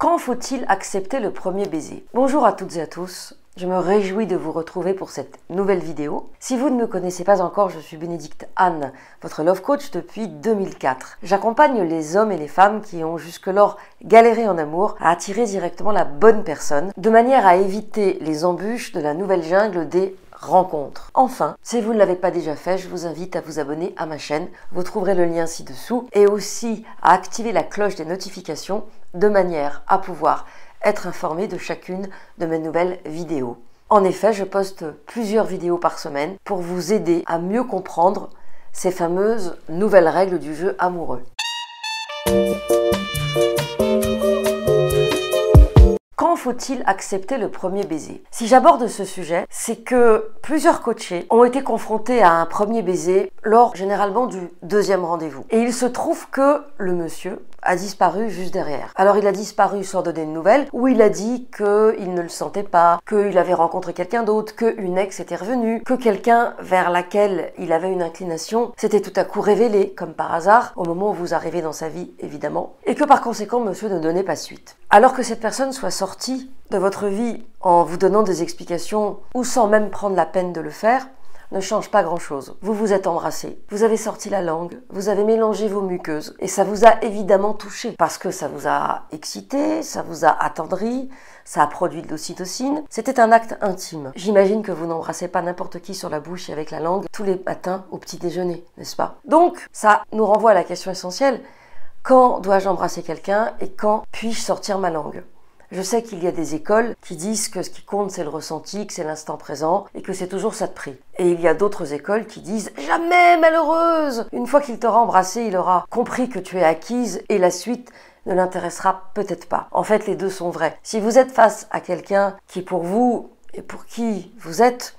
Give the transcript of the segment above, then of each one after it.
Quand faut-il accepter le premier baiser? Bonjour à toutes et à tous, je me réjouis de vous retrouver pour cette nouvelle vidéo. Si vous ne me connaissez pas encore, je suis Bénédicte Anne, votre love coach depuis 2004. J'accompagne les hommes et les femmes qui ont jusque-lors galéré en amour à attirer directement la bonne personne, de manière à éviter les embûches de la nouvelle jungle des rencontres. Enfin, si vous ne l'avez pas déjà fait, je vous invite à vous abonner à ma chaîne. Vous trouverez le lien ci-dessous et aussi à activer la cloche des notifications de manière à pouvoir être informé de chacune de mes nouvelles vidéos. En effet, je poste plusieurs vidéos par semaine pour vous aider à mieux comprendre ces fameuses nouvelles règles du jeu amoureux. Quand faut-il accepter le premier baiser? Si j'aborde ce sujet, c'est que plusieurs coachés ont été confrontés à un premier baiser lors généralement du deuxième rendez-vous. Et il se trouve que le monsieur a disparu juste derrière. Alors il a disparu sans donner de nouvelles, ou il a dit qu'il ne le sentait pas, qu'il avait rencontré quelqu'un d'autre, qu'une ex était revenue, que quelqu'un vers laquelle il avait une inclination s'était tout à coup révélé, comme par hasard, au moment où vous arrivez dans sa vie, évidemment, et que par conséquent monsieur ne donnait pas suite. Alors que cette personne soit sortie de votre vie en vous donnant des explications, ou sans même prendre la peine de le faire, ne change pas grand-chose. Vous vous êtes embrassés, vous avez sorti la langue, vous avez mélangé vos muqueuses et ça vous a évidemment touché parce que ça vous a excité, ça vous a attendri, ça a produit de l'ocytocine. C'était un acte intime. J'imagine que vous n'embrassez pas n'importe qui sur la bouche et avec la langue tous les matins au petit déjeuner, n'est-ce pas? Donc, ça nous renvoie à la question essentielle. Quand dois-je embrasser quelqu'un et quand puis-je sortir ma langue? Je sais qu'il y a des écoles qui disent que ce qui compte c'est le ressenti, que c'est l'instant présent et que c'est toujours ça de prix. Et il y a d'autres écoles qui disent « Jamais malheureuse !» Une fois qu'il t'aura embrassé, il aura compris que tu es acquise et la suite ne l'intéressera peut-être pas. En fait, les deux sont vrais. Si vous êtes face à quelqu'un qui pour vous et pour qui vous êtes,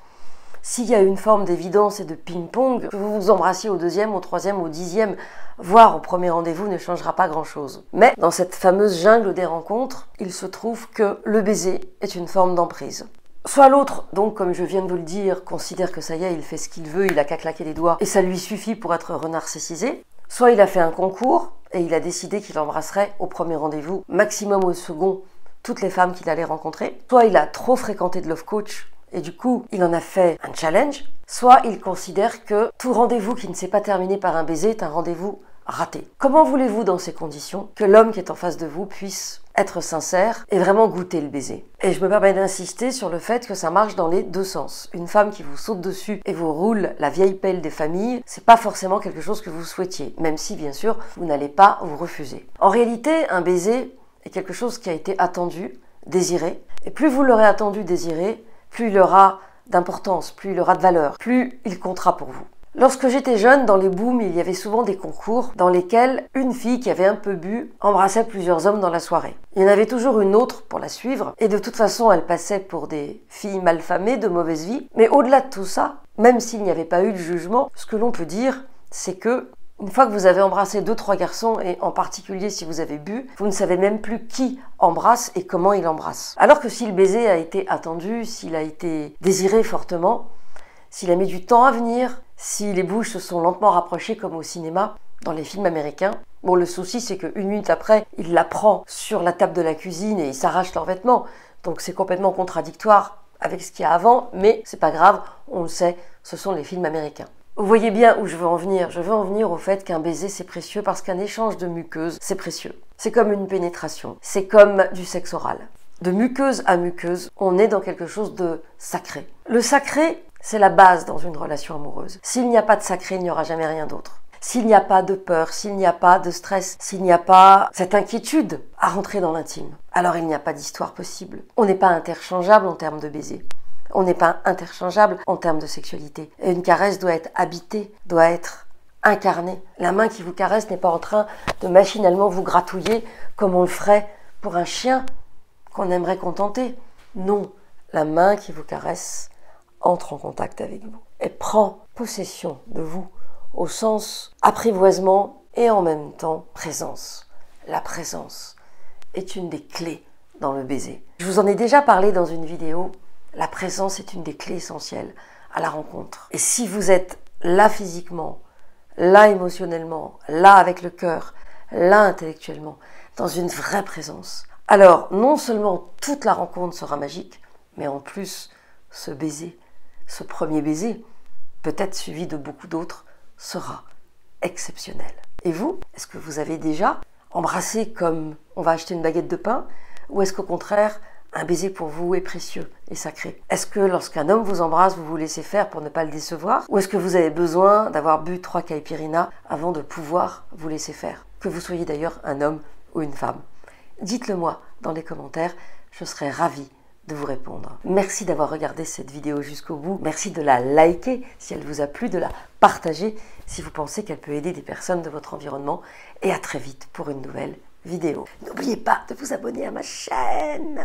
s'il y a une forme d'évidence et de ping-pong, que vous vous embrassiez au deuxième, au troisième, au dixième, voire au premier rendez-vous ne changera pas grand-chose. Mais dans cette fameuse jungle des rencontres, il se trouve que le baiser est une forme d'emprise. Soit l'autre, donc comme je viens de vous le dire, considère que ça y est, il fait ce qu'il veut, il a qu'à claquer les doigts et ça lui suffit pour être renarcissisé. Soit il a fait un concours et il a décidé qu'il embrasserait au premier rendez-vous, maximum au second, toutes les femmes qu'il allait rencontrer. Soit il a trop fréquenté de love coach et du coup, il en a fait un challenge. Soit il considère que tout rendez-vous qui ne s'est pas terminé par un baiser est un rendez-vous raté. Comment voulez-vous, dans ces conditions, que l'homme qui est en face de vous puisse être sincère et vraiment goûter le baiser? Et je me permets d'insister sur le fait que ça marche dans les deux sens. Une femme qui vous saute dessus et vous roule la vieille pelle des familles, c'est pas forcément quelque chose que vous souhaitiez, même si, bien sûr, vous n'allez pas vous refuser. En réalité, un baiser est quelque chose qui a été attendu, désiré, et plus vous l'aurez attendu, désiré, plus il aura d'importance, plus il aura de valeur, plus il comptera pour vous. Lorsque j'étais jeune, dans les booms, il y avait souvent des concours dans lesquels une fille qui avait un peu bu embrassait plusieurs hommes dans la soirée. Il y en avait toujours une autre pour la suivre, et de toute façon, elle passait pour des filles malfamées, de mauvaise vie. Mais au-delà de tout ça, même s'il n'y avait pas eu de jugement, ce que l'on peut dire, c'est que une fois que vous avez embrassé 2-3 garçons, et en particulier si vous avez bu, vous ne savez même plus qui embrasse et comment il embrasse. Alors que si le baiser a été attendu, s'il a été désiré fortement, s'il a mis du temps à venir, si les bouches se sont lentement rapprochées comme au cinéma, dans les films américains, bon, le souci c'est qu'une minute après, il la prend sur la table de la cuisine et il s'arrache leurs vêtements. Donc c'est complètement contradictoire avec ce qu'il y a avant, mais c'est pas grave, on le sait, ce sont les films américains. Vous voyez bien où je veux en venir. Je veux en venir au fait qu'un baiser c'est précieux parce qu'un échange de muqueuses c'est précieux. C'est comme une pénétration, c'est comme du sexe oral. De muqueuse à muqueuse, on est dans quelque chose de sacré. Le sacré, c'est la base dans une relation amoureuse. S'il n'y a pas de sacré, il n'y aura jamais rien d'autre. S'il n'y a pas de peur, s'il n'y a pas de stress, s'il n'y a pas cette inquiétude à rentrer dans l'intime, alors il n'y a pas d'histoire possible. On n'est pas interchangeable en termes de baiser. On n'est pas interchangeable en termes de sexualité. Et une caresse doit être habitée, doit être incarnée. La main qui vous caresse n'est pas en train de machinalement vous gratouiller comme on le ferait pour un chien qu'on aimerait contenter. Non, la main qui vous caresse entre en contact avec vous et prend possession de vous au sens apprivoisement et en même temps présence. La présence est une des clés dans le baiser. Je vous en ai déjà parlé dans une vidéo. La présence est une des clés essentielles à la rencontre. Et si vous êtes là physiquement, là émotionnellement, là avec le cœur, là intellectuellement, dans une vraie présence, alors non seulement toute la rencontre sera magique, mais en plus, ce baiser, ce premier baiser, peut-être suivi de beaucoup d'autres, sera exceptionnel. Et vous, est-ce que vous avez déjà embrassé comme on va acheter une baguette de pain, ou est-ce qu'au contraire, un baiser pour vous est précieux et sacré? Est-ce que lorsqu'un homme vous embrasse, vous vous laissez faire pour ne pas le décevoir? Ou est-ce que vous avez besoin d'avoir bu 3 caipirinhas avant de pouvoir vous laisser faire? Que vous soyez d'ailleurs un homme ou une femme. Dites-le moi dans les commentaires, je serai ravie de vous répondre. Merci d'avoir regardé cette vidéo jusqu'au bout. Merci de la liker si elle vous a plu, de la partager si vous pensez qu'elle peut aider des personnes de votre environnement. Et à très vite pour une nouvelle vidéo. N'oubliez pas de vous abonner à ma chaîne.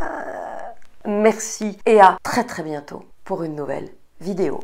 Merci et à très bientôt pour une nouvelle vidéo.